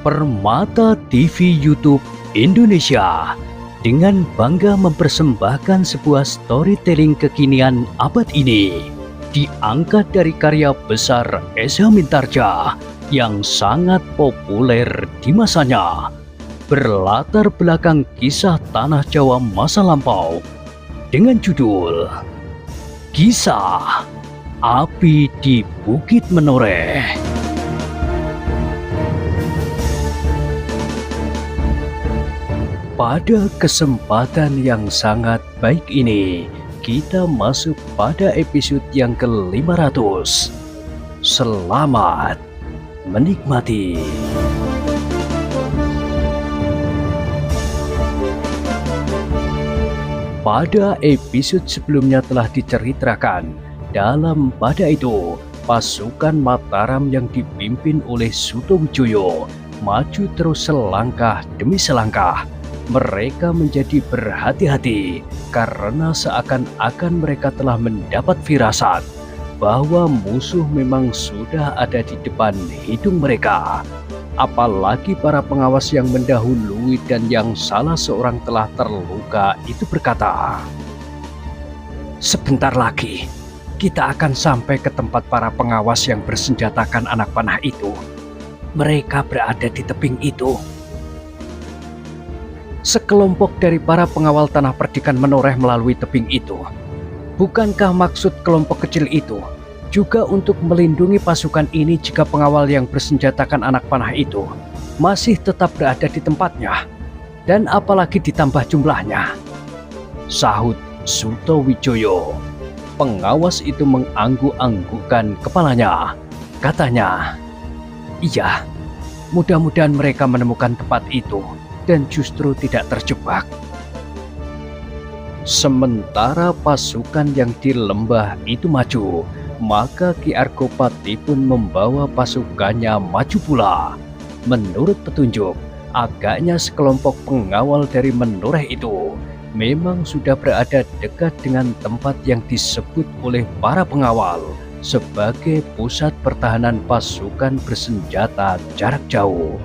Permata TV YouTube Indonesia dengan bangga mempersembahkan sebuah storytelling kekinian abad ini, diangkat dari karya besar Esa Mintarja yang sangat populer di masanya, berlatar belakang kisah tanah Jawa masa lampau dengan judul Kisah Api di Bukit Menoreh. Pada kesempatan yang sangat baik ini, kita masuk pada episode yang ke-500. Selamat menikmati. Pada episode sebelumnya telah diceritakan, pada itu pasukan Mataram yang dipimpin oleh Sutowijoyo maju terus selangkah demi selangkah. Mereka menjadi berhati-hati karena seakan-akan mereka telah mendapat firasat bahwa musuh memang sudah ada di depan hidung mereka. Apalagi para pengawas yang mendahului dan yang salah seorang telah terluka itu berkata, "Sebentar lagi kita akan sampai ke tempat para pengawas yang bersenjatakan anak panah itu. Mereka berada di tebing itu." Sekelompok dari para pengawal tanah perdikan menoreh melalui tebing itu. Bukankah maksud kelompok kecil itu juga untuk melindungi pasukan ini jika pengawal yang bersenjatakan anak panah itu masih tetap berada di tempatnya, dan apalagi ditambah jumlahnya? Sahut Sutowijoyo. Pengawas itu mengangguk-anggukkan kepalanya. Katanya, "Iya, mudah-mudahan mereka menemukan tempat itu dan justru tidak terjebak." Sementara pasukan yang di lembah itu maju, maka Ki Argopati pun membawa pasukannya maju pula. Menurut petunjuk, agaknya sekelompok pengawal dari Menoreh itu memang sudah berada dekat dengan tempat yang disebut oleh para pengawal sebagai pusat pertahanan pasukan bersenjata jarak jauh.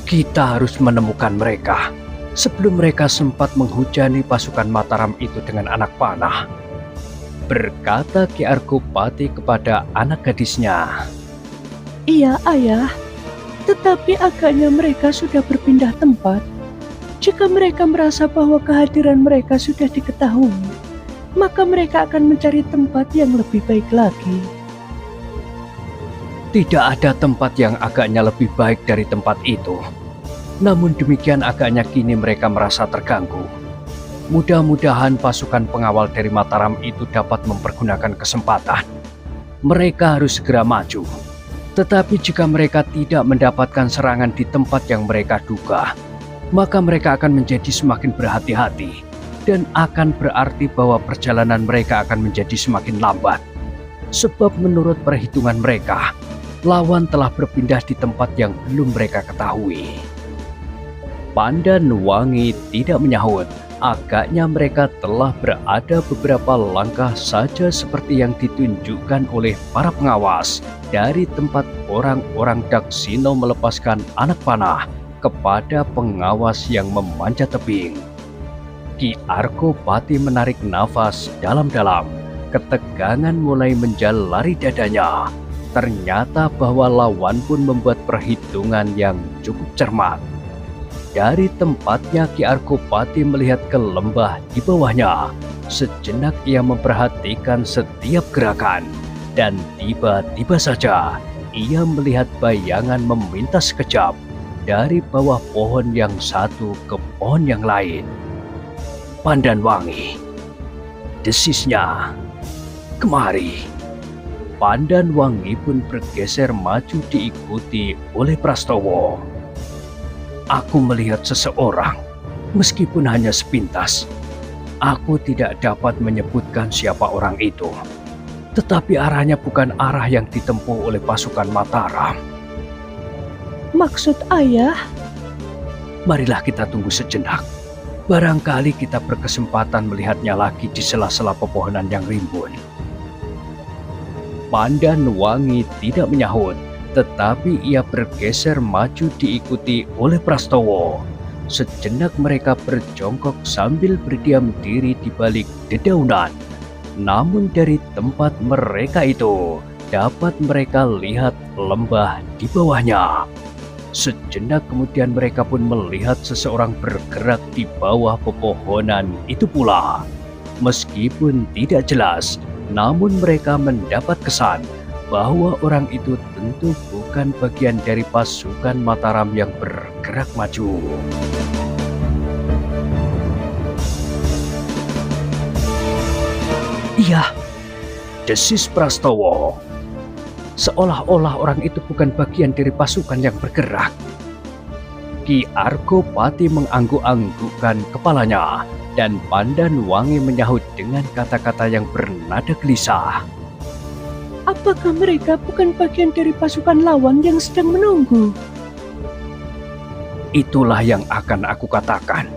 "Kita harus menemukan mereka sebelum mereka sempat menghujani pasukan Mataram itu dengan anak panah," berkata Ki Argopati kepada anak gadisnya. "Iya, Ayah, tetapi agaknya mereka sudah berpindah tempat. Jika mereka merasa bahwa kehadiran mereka sudah diketahui, maka mereka akan mencari tempat yang lebih baik lagi." "Tidak ada tempat yang agaknya lebih baik dari tempat itu. Namun demikian agaknya kini mereka merasa terganggu. Mudah-mudahan pasukan pengawal dari Mataram itu dapat mempergunakan kesempatan. Mereka harus segera maju. Tetapi jika mereka tidak mendapatkan serangan di tempat yang mereka duga, maka mereka akan menjadi semakin berhati-hati dan akan berarti bahwa perjalanan mereka akan menjadi semakin lambat. Sebab menurut perhitungan mereka, lawan telah berpindah di tempat yang belum mereka ketahui." Pandanwangi tidak menyahut. Agaknya mereka telah berada beberapa langkah saja seperti yang ditunjukkan oleh para pengawas dari tempat orang-orang Daksina melepaskan anak panah kepada pengawas yang memanjat tebing. Ki Argopati menarik nafas dalam-dalam. Ketegangan mulai menjalari dadanya. Ternyata bahwa lawan pun membuat perhitungan yang cukup cermat. Dari tempatnya Ki Argopati melihat ke lembah di bawahnya. Sejenak ia memperhatikan setiap gerakan, dan tiba-tiba saja ia melihat bayangan memintas sekejap dari bawah pohon yang satu ke pohon yang lain. "Pandanwangi," desisnya, "kemari." Pandanwangi pun bergeser maju diikuti oleh Prastowo. "Aku melihat seseorang, meskipun hanya sepintas. Aku tidak dapat menyebutkan siapa orang itu. Tetapi arahnya bukan arah yang ditempuh oleh pasukan Mataram." "Maksud Ayah?" "Marilah kita tunggu sejenak. Barangkali kita berkesempatan melihatnya lagi di sela-sela pepohonan yang rimbun." Pandanwangi tidak menyahut, tetapi ia bergeser maju diikuti oleh Prastowo. Sejenak mereka berjongkok sambil berdiam diri di balik dedaunan. Namun dari tempat mereka itu dapat mereka lihat lembah di bawahnya. Sejenak kemudian mereka pun melihat seseorang bergerak di bawah pepohonan itu pula. Meskipun tidak jelas, namun mereka mendapat kesan bahwa orang itu tentu bukan bagian dari pasukan Mataram yang bergerak maju. Iya, desis Prastowo. Seolah-olah orang itu bukan bagian dari pasukan yang bergerak. Ki Argopati mengangguk-anggukkan kepalanya, dan Pandanwangi menyahut dengan kata-kata yang bernada gelisah. Apakah mereka bukan bagian dari pasukan lawan yang sedang menunggu? Itulah yang akan aku katakan.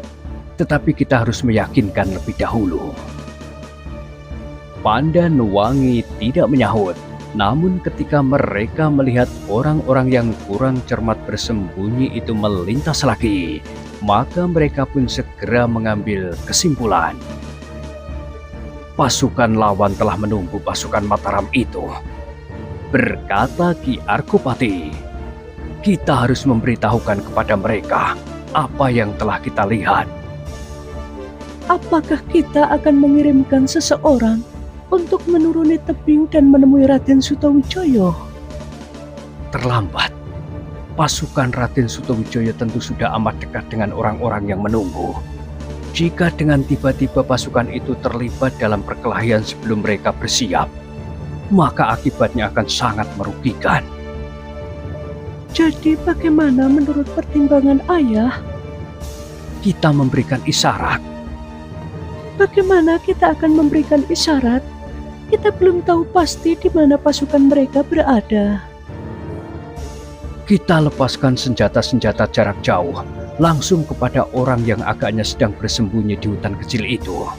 Tetapi kita harus meyakinkan lebih dahulu. Pandanwangi tidak menyahut. Namun ketika mereka melihat orang-orang yang kurang cermat bersembunyi itu melintas lagi, maka mereka pun segera mengambil kesimpulan. Pasukan lawan telah menunggu pasukan Mataram itu, berkata Ki Argopati. Kita harus memberitahukan kepada mereka apa yang telah kita lihat. Apakah kita akan mengirimkan seseorang untuk menuruni tebing dan menemui Raden Sutawijaya? Terlambat. Pasukan Raden Sutawijaya tentu sudah amat dekat dengan orang-orang yang menunggu. Jika dengan tiba-tiba pasukan itu terlibat dalam perkelahian sebelum mereka bersiap, maka akibatnya akan sangat merugikan. Jadi bagaimana menurut pertimbangan ayah? Kita memberikan isyarat. Bagaimana kita akan memberikan isyarat? Kita belum tahu pasti di mana pasukan mereka berada. Kita lepaskan senjata-senjata jarak jauh langsung kepada orang yang agaknya sedang bersembunyi di hutan kecil itu.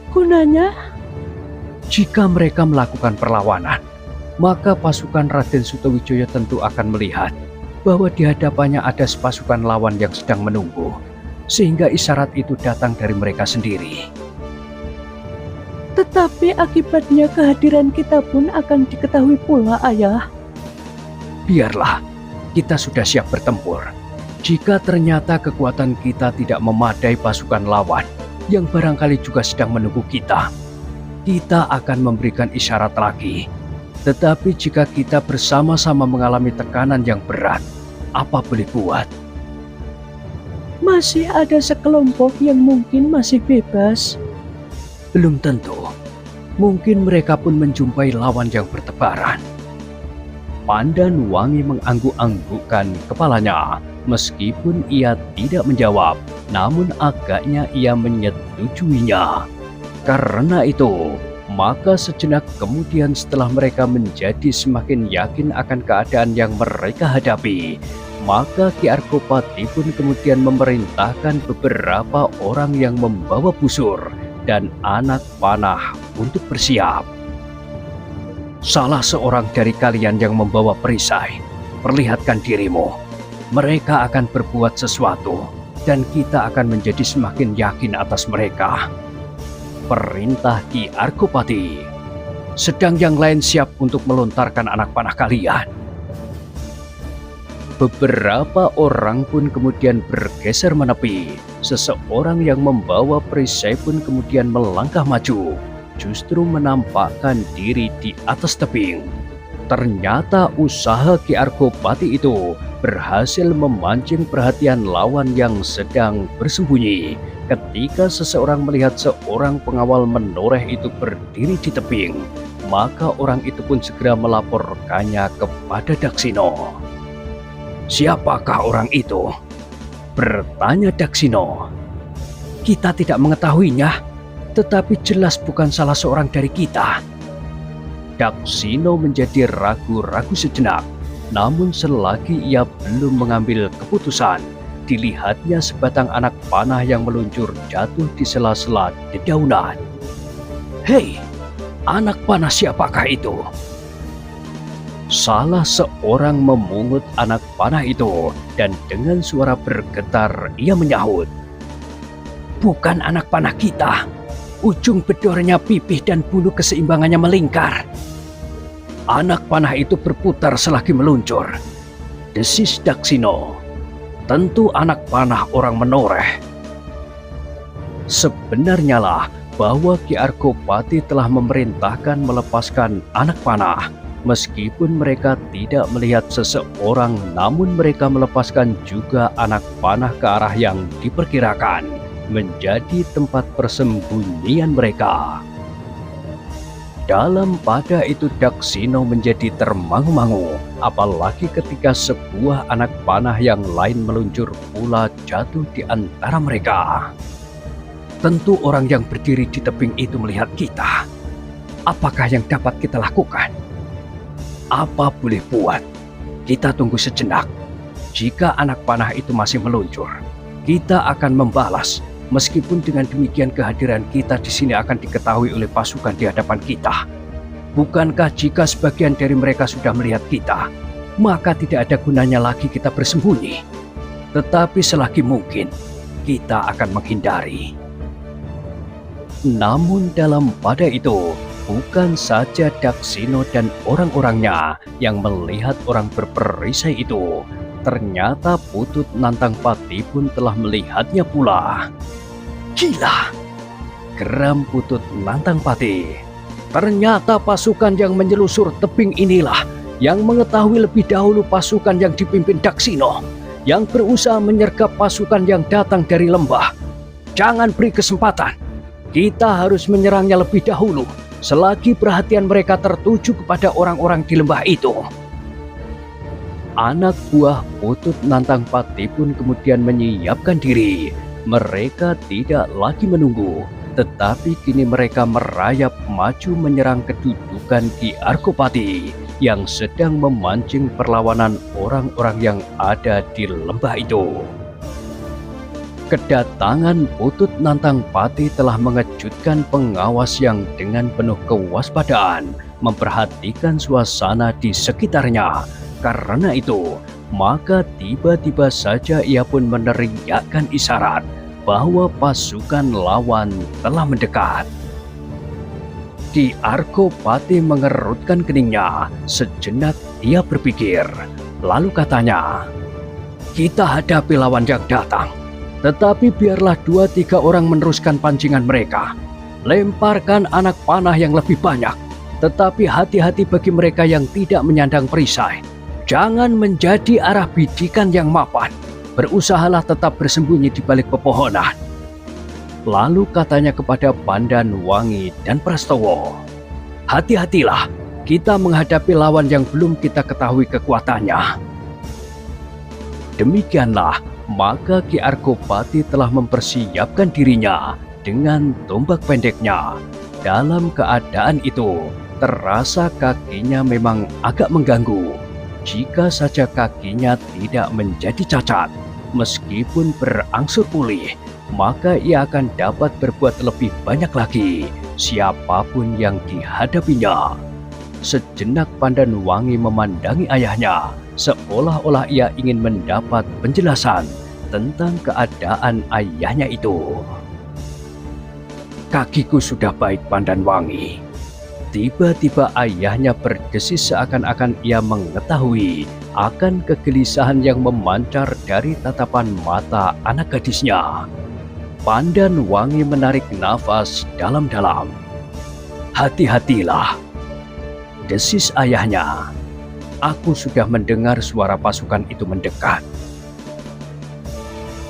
Gunanya? Jika mereka melakukan perlawanan, maka pasukan Raden Sutawijaya tentu akan melihat bahwa di hadapannya ada sepasukan lawan yang sedang menunggu, sehingga isyarat itu datang dari mereka sendiri. Tetapi akibatnya kehadiran kita pun akan diketahui pula, ayah. Biarlah, kita sudah siap bertempur. Jika ternyata kekuatan kita tidak memadai pasukan lawan yang barangkali juga sedang menunggu kita, kita akan memberikan isyarat lagi. Tetapi jika kita bersama-sama mengalami tekanan yang berat, apa boleh buat? Masih ada sekelompok yang mungkin masih bebas. Belum tentu. Mungkin mereka pun menjumpai lawan yang bertebaran. Pandanwangi mengangguk-anggukkan kepalanya. Meskipun ia tidak menjawab, namun agaknya ia menyetujuinya. Karena itu, maka sejenak kemudian setelah mereka menjadi semakin yakin akan keadaan yang mereka hadapi, maka Ki Argopati pun kemudian memerintahkan beberapa orang yang membawa busur dan anak panah untuk bersiap. Salah seorang dari kalian yang membawa perisai, perlihatkan dirimu. Mereka akan berbuat sesuatu dan kita akan menjadi semakin yakin atas mereka. Perintah Ki Argopati. Sedang yang lain siap untuk melontarkan anak panah kalian. Beberapa orang pun kemudian bergeser menepi. Seseorang yang membawa perisai pun kemudian melangkah maju, justru menampakkan diri di atas tebing. Ternyata usaha Ki Argopati itu berhasil memancing perhatian lawan yang sedang bersembunyi. Ketika seseorang melihat seorang pengawal menoreh itu berdiri di tebing, maka orang itu pun segera melaporkannya kepada Daksina. Siapakah orang itu? Bertanya Daksina. Kita tidak mengetahuinya, tetapi jelas bukan salah seorang dari kita. Daksina menjadi ragu-ragu sejenak, namun selagi ia belum mengambil keputusan, dilihatnya sebatang anak panah yang meluncur jatuh di sela-sela dedaunan. Hei, anak panah siapakah itu? Salah seorang memungut anak panah itu dan dengan suara bergetar ia menyahut, "Bukan anak panah kita. Ujung bedornya pipih dan bulu keseimbangannya melingkar." Anak panah itu berputar selagi meluncur. Desis Daksina, tentu anak panah orang menoreh. Sebenarnya lah bahwa Ki Argopati telah memerintahkan melepaskan anak panah. Meskipun mereka tidak melihat seseorang, namun mereka melepaskan juga anak panah ke arah yang diperkirakan menjadi tempat persembunyian mereka. Dalam pada itu Daksina menjadi termangu-mangu, apalagi ketika sebuah anak panah yang lain meluncur pula jatuh di antara mereka. Tentu orang yang berdiri di tebing itu melihat kita. Apakah yang dapat kita lakukan? Apa boleh buat? Kita tunggu sejenak. Jika anak panah itu masih meluncur, kita akan membalas. Meskipun dengan demikian kehadiran kita di sini akan diketahui oleh pasukan di hadapan kita. Bukankah jika sebagian dari mereka sudah melihat kita, maka tidak ada gunanya lagi kita bersembunyi. Tetapi selagi mungkin, kita akan menghindari. Namun dalam pada itu, bukan saja Daksina dan orang-orangnya yang melihat orang berperisai itu, ternyata Putut Nantangpati pun telah melihatnya pula. "Gila!" geram Putut Nantangpati. "Ternyata pasukan yang menyelusur tebing inilah yang mengetahui lebih dahulu pasukan yang dipimpin Daksina, yang berusaha menyergap pasukan yang datang dari lembah. Jangan beri kesempatan. Kita harus menyerangnya lebih dahulu, selagi perhatian mereka tertuju kepada orang-orang di lembah itu." Anak buah Putut Nantangpati pun kemudian menyiapkan diri. Mereka tidak lagi menunggu, tetapi kini mereka merayap maju menyerang kedudukan Ki Argopati yang sedang memancing perlawanan orang-orang yang ada di lembah itu. Kedatangan Putut Nantangpati telah mengejutkan pengawas yang dengan penuh kewaspadaan memperhatikan suasana di sekitarnya. Karena itu, maka tiba-tiba saja ia pun meneriakkan isyarat bahwa pasukan lawan telah mendekat. Ki Argopati mengerutkan keningnya. Sejenak ia berpikir, lalu katanya, "Kita hadapi lawan yang datang. Tetapi biarlah 2-3 orang meneruskan pancingan mereka. Lemparkan anak panah yang lebih banyak. Tetapi hati-hati bagi mereka yang tidak menyandang perisai. Jangan menjadi arah bidikan yang mapan. Berusahalah tetap bersembunyi di balik pepohonan." Lalu katanya kepada Pandanwangi dan Prastowo, "Hati-hatilah, kita menghadapi lawan yang belum kita ketahui kekuatannya." Demikianlah, maka Ki Argopati telah mempersiapkan dirinya dengan tombak pendeknya. Dalam keadaan itu, terasa kakinya memang agak mengganggu. Jika saja kakinya tidak menjadi cacat, meskipun berangsur pulih, maka ia akan dapat berbuat lebih banyak lagi, siapapun yang dihadapinya. Sejenak Pandanwangi memandangi ayahnya, seolah-olah ia ingin mendapat penjelasan tentang keadaan ayahnya itu. "Kakiku sudah baik, Pandanwangi." Tiba-tiba ayahnya berdesis seakan-akan ia mengetahui akan kegelisahan yang memancar dari tatapan mata anak gadisnya. Pandanwangi menarik nafas dalam-dalam. "Hati-hatilah," desis ayahnya. "Aku sudah mendengar suara pasukan itu mendekat."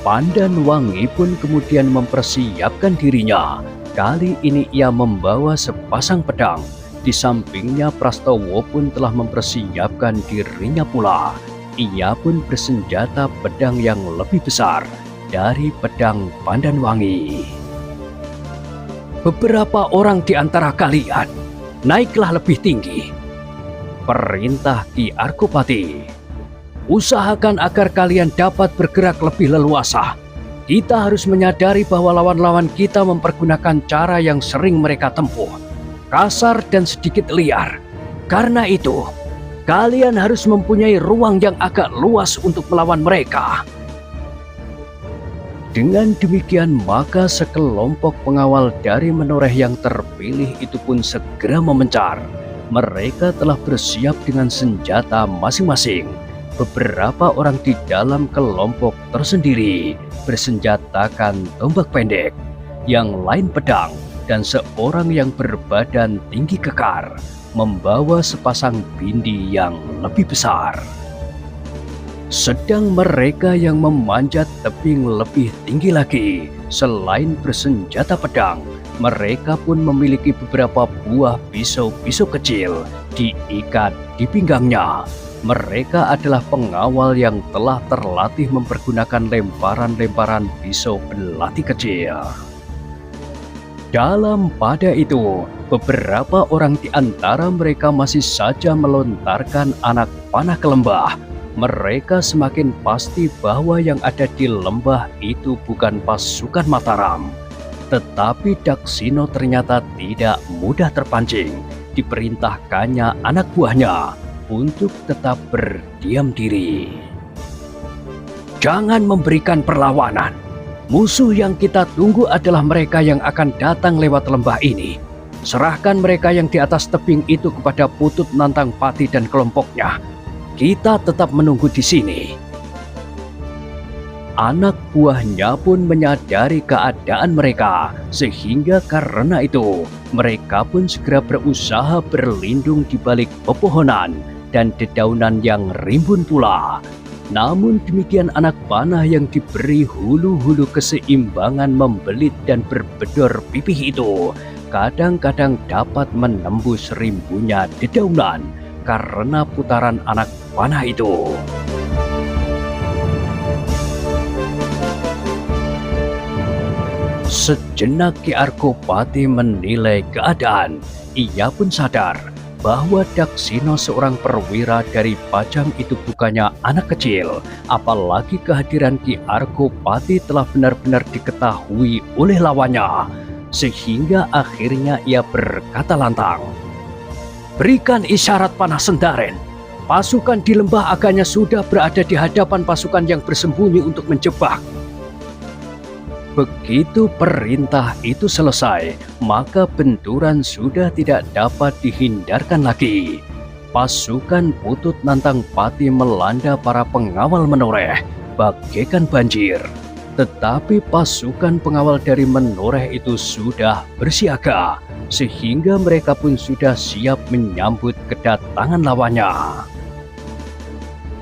Pandanwangi pun kemudian mempersiapkan dirinya. Kali ini ia membawa sepasang pedang. Di sampingnya Prastowo pun telah mempersiapkan dirinya pula. Ia pun bersenjata pedang yang lebih besar dari pedang Pandanwangi. "Beberapa orang di antara kalian, naiklah lebih tinggi," perintah Ki Argopati. "Usahakan agar kalian dapat bergerak lebih leluasa. Kita harus menyadari bahwa lawan-lawan kita mempergunakan cara yang sering mereka tempuh, kasar dan sedikit liar. Karena itu, Kalian harus mempunyai ruang yang agak luas untuk melawan mereka. Dengan demikian maka sekelompok pengawal dari menoreh yang terpilih itu pun segera memencar. Mereka telah bersiap dengan senjata masing-masing. Beberapa orang di dalam kelompok tersendiri bersenjatakan tombak pendek, yang lain pedang, dan seorang yang berbadan tinggi kekar membawa sepasang bindi yang lebih besar. Sedang mereka yang memanjat tebing lebih tinggi lagi, selain bersenjata pedang, mereka pun memiliki beberapa buah pisau-pisau kecil diikat di pinggangnya. Mereka adalah pengawal yang telah terlatih mempergunakan lemparan-lemparan pisau belati kecil. Dalam pada itu, beberapa orang di antara mereka masih saja melontarkan anak panah ke lembah. Mereka semakin pasti bahwa yang ada di lembah itu bukan pasukan Mataram. Tetapi Daksina ternyata tidak mudah terpancing. Diperintahkannya anak buahnya untuk tetap berdiam diri. Jangan memberikan perlawanan. Musuh yang kita tunggu adalah mereka yang akan datang lewat lembah ini. Serahkan mereka yang di atas tebing itu kepada Putut Nantang Pati dan kelompoknya. Kita tetap menunggu di sini. Anak buahnya pun menyadari keadaan mereka, sehingga karena itu mereka pun segera berusaha berlindung di balik pepohonan dan dedaunan yang rimbun pula. Namun demikian anak panah yang diberi hulu-hulu keseimbangan membelit dan berbedor pipih itu kadang-kadang dapat menembus rimbunnya dedaunan karena putaran anak panah itu. Sejenak Ki Argopati menilai keadaan. Ia pun sadar bahwa Daksina seorang perwira dari Pajang itu bukannya anak kecil, apalagi kehadiran Ki Argopati telah benar-benar diketahui oleh lawannya, sehingga akhirnya ia berkata lantang, "Berikan isyarat panah Sendaren. Pasukan di lembah agaknya sudah berada di hadapan pasukan yang bersembunyi untuk menjebak." Begitu perintah itu selesai, maka benturan sudah tidak dapat dihindarkan lagi. Pasukan Putut Nantang Pati melanda para pengawal menoreh bagaikan banjir. Tetapi pasukan pengawal dari menoreh itu sudah bersiaga, sehingga mereka pun sudah siap menyambut kedatangan lawannya.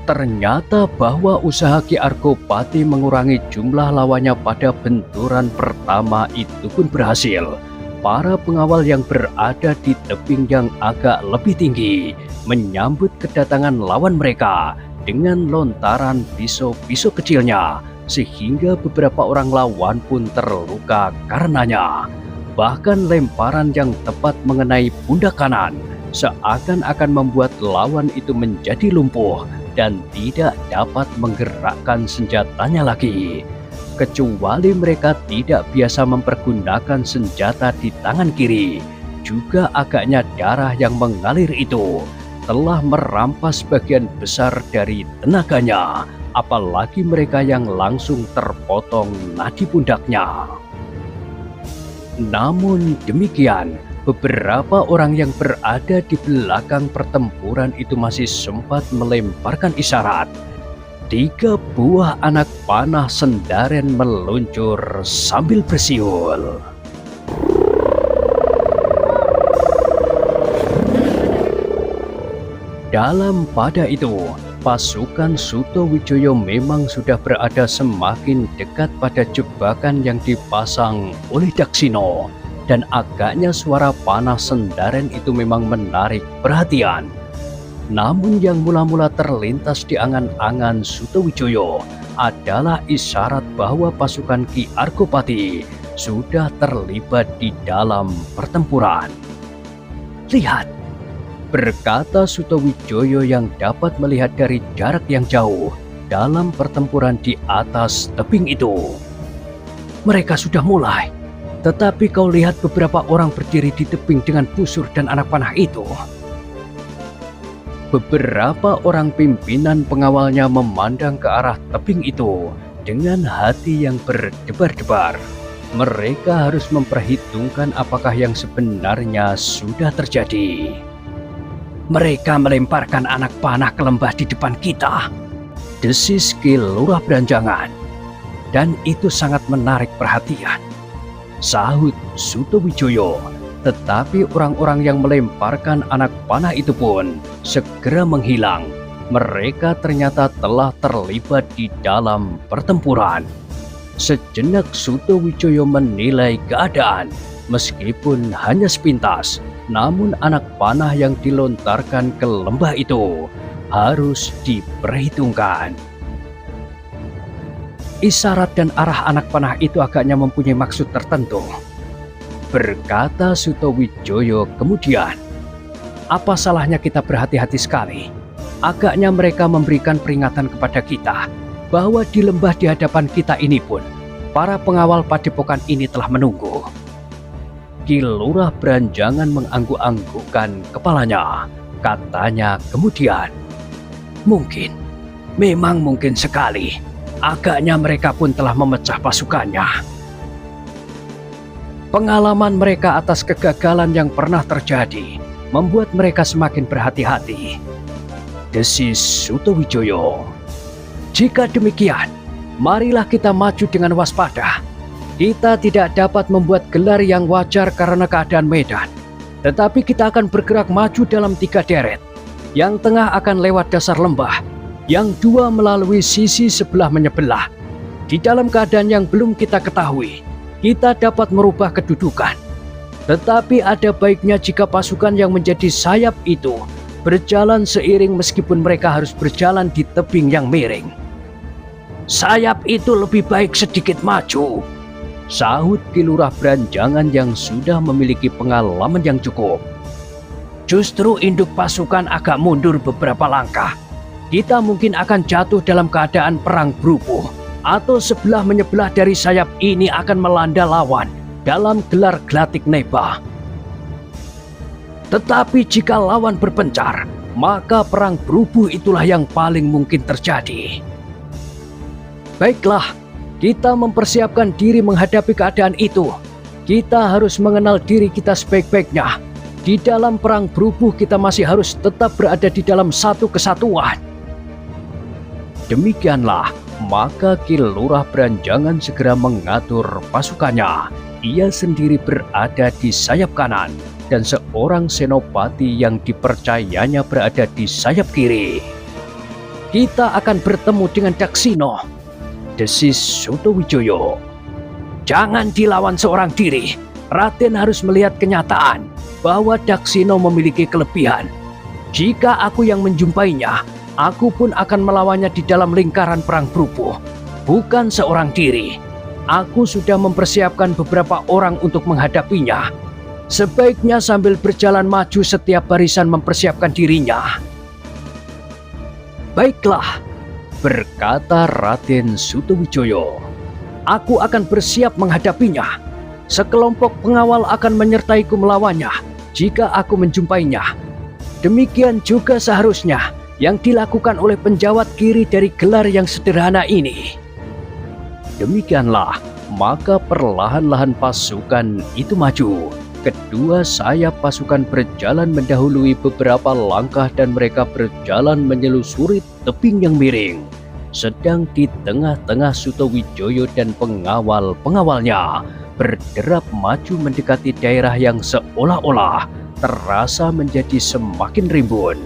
Ternyata bahwa usaha Ki Argopati mengurangi jumlah lawannya pada benturan pertama itu pun berhasil. Para pengawal yang berada di tebing yang agak lebih tinggi menyambut kedatangan lawan mereka dengan lontaran pisau-pisau kecilnya, sehingga beberapa orang lawan pun terluka karenanya. Bahkan lemparan yang tepat mengenai pundak kanan seakan-akan membuat lawan itu menjadi lumpuh dan tidak dapat menggerakkan senjatanya lagi. Kecuali mereka tidak biasa mempergunakan senjata di tangan kiri, juga agaknya darah yang mengalir itu telah merampas bagian besar dari tenaganya, apalagi mereka yang langsung terpotong nadi pundaknya. Namun demikian, beberapa orang yang berada di belakang pertempuran itu masih sempat melemparkan isyarat. 3 buah anak panah Sendaren meluncur sambil bersiul. Dalam pada itu, pasukan Sutowijoyo memang sudah berada semakin dekat pada jebakan yang dipasang oleh Daksina. Dan agaknya suara panah Sendaren itu memang menarik perhatian. Namun yang mula-mula terlintas di angan-angan Sutowijoyo adalah isyarat bahwa pasukan Ki Argopati sudah terlibat di dalam pertempuran. "Lihat," berkata Sutowijoyo yang dapat melihat dari jarak yang jauh dalam pertempuran di atas tebing itu. "Mereka sudah mulai. Tetapi kau lihat beberapa orang berdiri di tebing dengan busur dan anak panah itu." beberapa orang pimpinan pengawalnya memandang ke arah tebing itu dengan hati yang berdebar-debar. Mereka harus memperhitungkan apakah yang sebenarnya sudah terjadi. Mereka melemparkan anak panah ke lembah di depan kita, desis Ki Lurah Beranjangan. Dan itu sangat menarik perhatian, sahut Sutowijoyo. Tetapi orang-orang yang melemparkan anak panah itu pun segera menghilang. Mereka ternyata telah terlibat di dalam pertempuran. Sejenak Sutowijoyo menilai keadaan. Meskipun hanya sepintas, namun anak panah yang dilontarkan ke lembah itu harus diperhitungkan. Isyarat dan arah anak panah itu agaknya mempunyai maksud tertentu, berkata Sutowijoyo kemudian. Apa salahnya kita berhati-hati sekali? Agaknya mereka memberikan peringatan kepada kita bahwa di lembah di hadapan kita ini pun para pengawal padepokan ini telah menunggu. Ki Lurah Beranjangan mengangguk-anggukkan kepalanya. Katanya kemudian, memang mungkin sekali. Agaknya mereka pun telah memecah pasukannya. Pengalaman mereka atas kegagalan yang pernah terjadi membuat mereka semakin berhati-hati, desis Sutowijoyo. Jika demikian, marilah kita maju dengan waspada. Kita tidak dapat membuat gelar yang wajar karena keadaan medan, tetapi kita akan bergerak maju dalam 3 deret. Yang tengah akan lewat dasar lembah, yang 2 melalui sisi sebelah menyebelah. Di dalam keadaan yang belum kita ketahui, kita dapat merubah kedudukan. Tetapi ada baiknya jika pasukan yang menjadi sayap itu berjalan seiring meskipun mereka harus berjalan di tebing yang miring. Sayap itu lebih baik sedikit maju, sahut Ki Lurah Beranjangan yang sudah memiliki pengalaman yang cukup. Justru induk pasukan agak mundur beberapa langkah. Kita mungkin akan jatuh dalam keadaan perang berubuh, atau sebelah menyebelah dari sayap ini akan melanda lawan dalam gelar Glatik Neba. Tetapi jika lawan berpencar, maka perang berubuh itulah yang paling mungkin terjadi. Baiklah, kita mempersiapkan diri menghadapi keadaan itu. Kita harus mengenal diri kita sebaik-baiknya. Di dalam perang berubuh kita masih harus tetap berada di dalam satu kesatuan. Demikianlah, maka Ki Lurah Beranjangan segera mengatur pasukannya. Ia sendiri berada di sayap kanan dan seorang senopati yang dipercayanya berada di sayap kiri. Kita akan bertemu dengan Daksino, desis Sutowijoyo. Jangan dilawan seorang diri. Raden harus melihat kenyataan bahwa Daksino memiliki kelebihan. Jika aku yang menjumpainya, aku pun akan melawannya di dalam lingkaran perang berubuh, bukan seorang diri. Aku sudah mempersiapkan beberapa orang untuk menghadapinya. Sebaiknya sambil berjalan maju setiap barisan mempersiapkan dirinya. Baiklah, berkata Raden Sutowijoyo. Aku akan bersiap menghadapinya. Sekelompok pengawal akan menyertaiku melawannya jika aku menjumpainya. Demikian juga seharusnya yang dilakukan oleh penjawat kiri dari gelar yang sederhana ini. Demikianlah, maka perlahan-lahan pasukan itu maju. Kedua sayap pasukan berjalan mendahului beberapa langkah dan mereka berjalan menyelusuri tebing yang miring. Sedang di tengah-tengah Sutowijoyo dan pengawal-pengawalnya berderap maju mendekati daerah yang seolah-olah terasa menjadi semakin rimbun.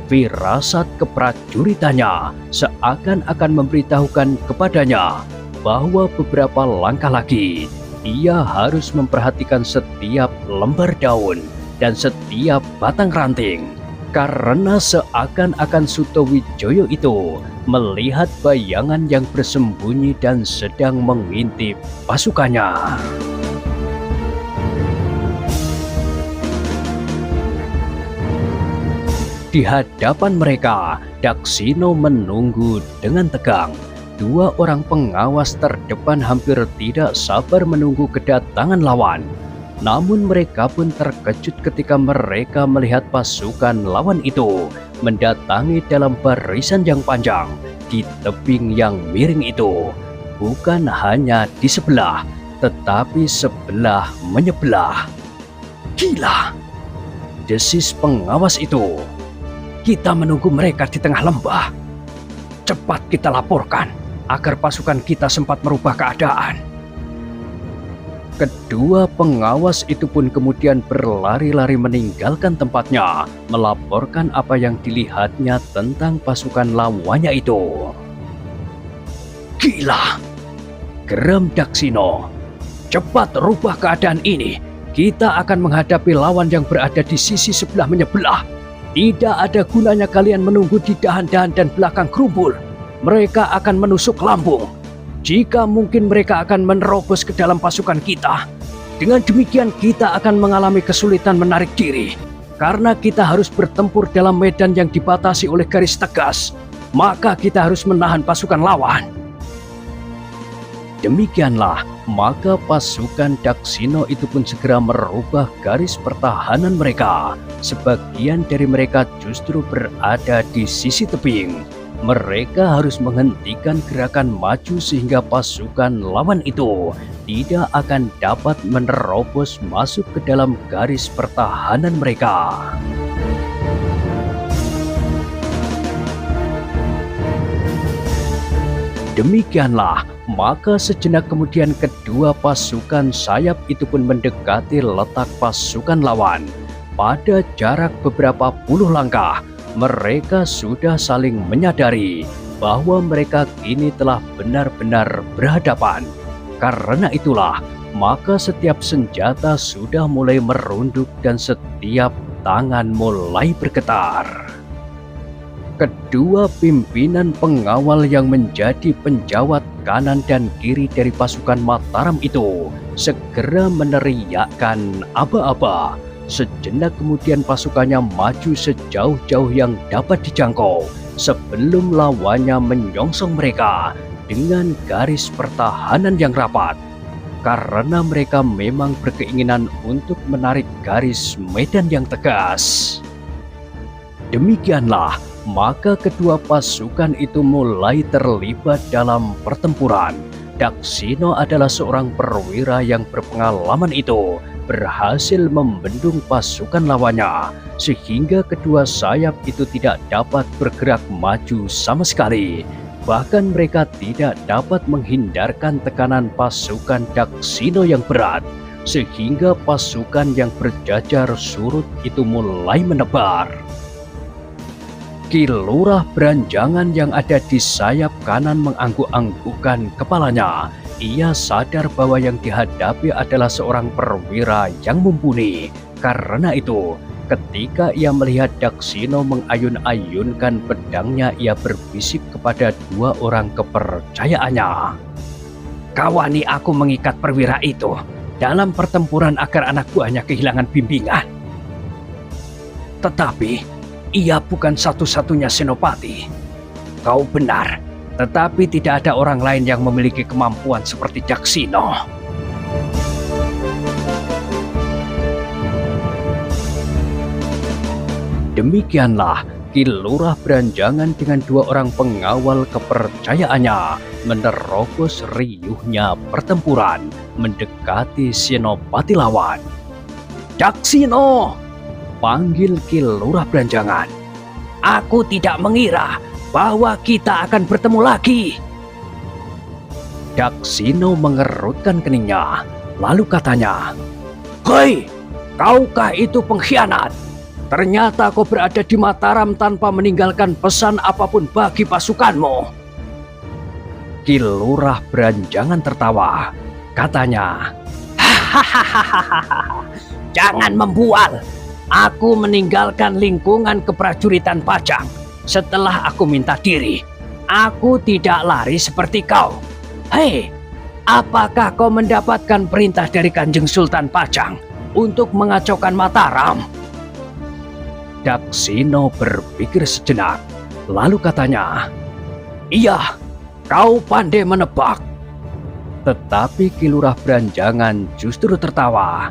Firasat keprajuritannya seakan-akan memberitahukan kepadanya bahwa beberapa langkah lagi ia harus memperhatikan setiap lembar daun dan setiap batang ranting, karena seakan-akan Sutowijoyo itu melihat bayangan yang bersembunyi dan sedang mengintip pasukannya. Di hadapan mereka, Daksino menunggu dengan tegang. 2 orang pengawas terdepan hampir tidak sabar menunggu kedatangan lawan. Namun mereka pun terkejut ketika mereka melihat pasukan lawan itu mendatangi dalam barisan yang panjang di tebing yang miring itu. Bukan hanya di sebelah, tetapi sebelah menyebelah. Gila! Desis pengawas itu. Kita menunggu mereka di tengah lembah. Cepat kita laporkan agar pasukan kita sempat merubah keadaan. Kedua pengawas itu pun kemudian berlari-lari meninggalkan tempatnya, melaporkan apa yang dilihatnya tentang pasukan lawannya itu. Gila! Geram Daksino. Cepat rubah keadaan ini. Kita akan menghadapi lawan yang berada di sisi sebelah menyebelah. Tidak ada gunanya kalian menunggu di dahan-dahan dan belakang gerumpul. Mereka akan menusuk lambung. Jika mungkin mereka akan menerobos ke dalam pasukan kita. Dengan demikian kita akan mengalami kesulitan menarik diri. Karena kita harus bertempur dalam medan yang dibatasi oleh garis tegas. Maka kita harus menahan pasukan lawan. Demikianlah, maka pasukan Daksino itu pun segera merubah garis pertahanan mereka. Sebagian dari mereka justru berada di sisi tebing. Mereka harus menghentikan gerakan maju sehingga pasukan lawan itu tidak akan dapat menerobos masuk ke dalam garis pertahanan mereka. Demikianlah, maka sejenak kemudian kedua pasukan sayap itu pun mendekati letak pasukan lawan. Pada jarak beberapa puluh langkah, mereka sudah saling menyadari bahwa mereka kini telah benar-benar berhadapan. Karena itulah, maka setiap senjata sudah mulai merunduk dan setiap tangan mulai bergetar. Kedua pimpinan pengawal yang menjadi penjawat kanan dan kiri dari pasukan Mataram itu segera meneriakkan aba-aba. Sejenak kemudian pasukannya maju sejauh-jauh yang dapat dijangkau sebelum lawannya menyongsong mereka dengan garis pertahanan yang rapat. Karena mereka memang berkeinginan untuk menarik garis medan yang tegas. Demikianlah, maka kedua pasukan itu mulai terlibat dalam pertempuran. Daksino adalah seorang perwira yang berpengalaman itu berhasil membendung pasukan lawannya, sehingga kedua sayap itu tidak dapat bergerak maju sama sekali. Bahkan mereka tidak dapat menghindarkan tekanan pasukan Daksino yang berat, sehingga pasukan yang berjajar surut itu mulai menebar. Ki Lurah Beranjangan yang ada di sayap kanan mengangguk-anggukkan kepalanya. Ia sadar bahwa yang dihadapi adalah seorang perwira yang mumpuni. Karena itu, ketika ia melihat Daksino mengayun-ayunkan pedangnya, ia berbisik kepada dua orang kepercayaannya. Kawani aku mengikat perwira itu dalam pertempuran agar anak buahnya kehilangan bimbingan. Tetapi ia bukan satu-satunya senopati. Kau benar, tetapi tidak ada orang lain yang memiliki kemampuan seperti Daksino. Demikianlah, Ki Lurah Beranjangan dengan dua orang pengawal kepercayaannya menerobos riuhnya pertempuran mendekati senopati lawan. Daksino! Panggil Ki Lurah Beranjangan. Aku tidak mengira bahwa kita akan bertemu lagi. Daksino mengerutkan keningnya, lalu katanya, Hei, kaukah itu pengkhianat? Ternyata kau berada di Mataram tanpa meninggalkan pesan apapun bagi pasukanmu. Ki Lurah Beranjangan tertawa, katanya, Hahaha, jangan membual. Aku meninggalkan lingkungan keprajuritan Pajang setelah aku minta diri. Aku tidak lari seperti kau. Hei, apakah kau mendapatkan perintah dari Kanjeng Sultan Pajang untuk mengacaukan Mataram? Daksino berpikir sejenak, lalu katanya, Iya, kau pandai menebak. Tetapi Ki Lurah Beranjangan justru tertawa.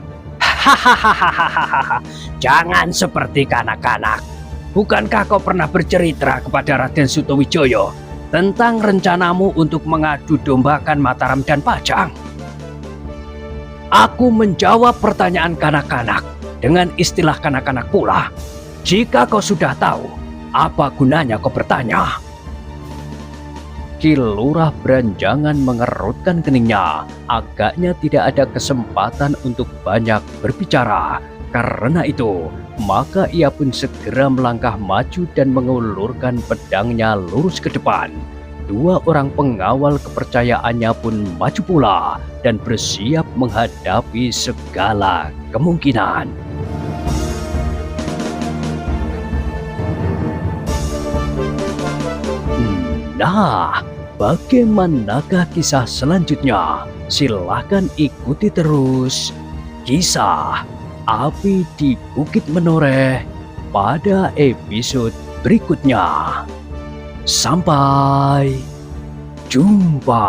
Hahaha, jangan seperti kanak-kanak. Bukankah kau pernah bercerita kepada Raden Sutawijaya tentang rencanamu untuk mengadu dombakan Mataram dan Pajang? Aku menjawab pertanyaan kanak-kanak dengan istilah kanak-kanak pula. Jika kau sudah tahu, apa gunanya kau bertanya? Ki Lurah Beranjangan mengerutkan keningnya. Agaknya tidak ada kesempatan untuk banyak berbicara. Karena itu, maka ia pun segera melangkah maju dan mengulurkan pedangnya lurus ke depan. Dua orang pengawal kepercayaannya pun maju pula dan bersiap menghadapi segala kemungkinan. Nah, bagaimanakah kisah selanjutnya? Silahkan ikuti terus kisah Api di Bukit Menoreh pada episode berikutnya. Sampai jumpa.